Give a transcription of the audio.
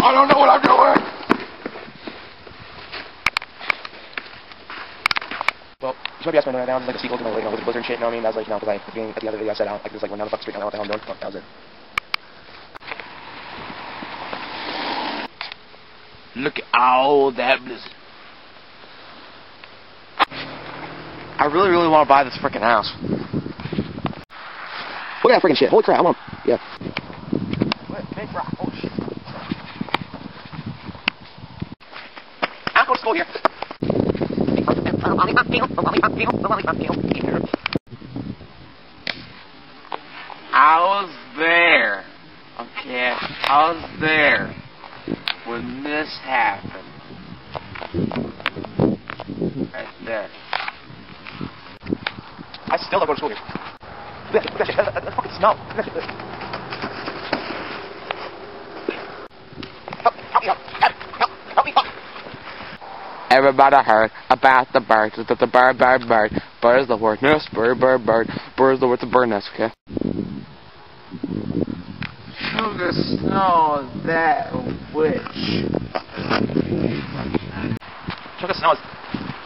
I don't know what I'm doing! Well, you might be asking me right now, like the sequel to my, Wizzard of Blizzard shit, you know what I mean? That was like, because at the end of the video I said out, like, this is like, run down the fucking street, I don't know what the hell I'm doing. That was it. Look at all that blizzard. I really, really want to buy this freaking house. Look at that freaking shit. Holy crap, I want to, yeah. Big rock, holy shit. I'm going to school here. I was there. Okay, I was there when this happened. Right there. I still don't go to school here. Look at that shit. That fucking smell. Look at that shit. Help me out. Help me out. Everybody heard about the birds. The bird. Bird is the word nest. Bird. Bird is the word to bird nest, okay? Sugar Snow is that witch. Sugar Snow is...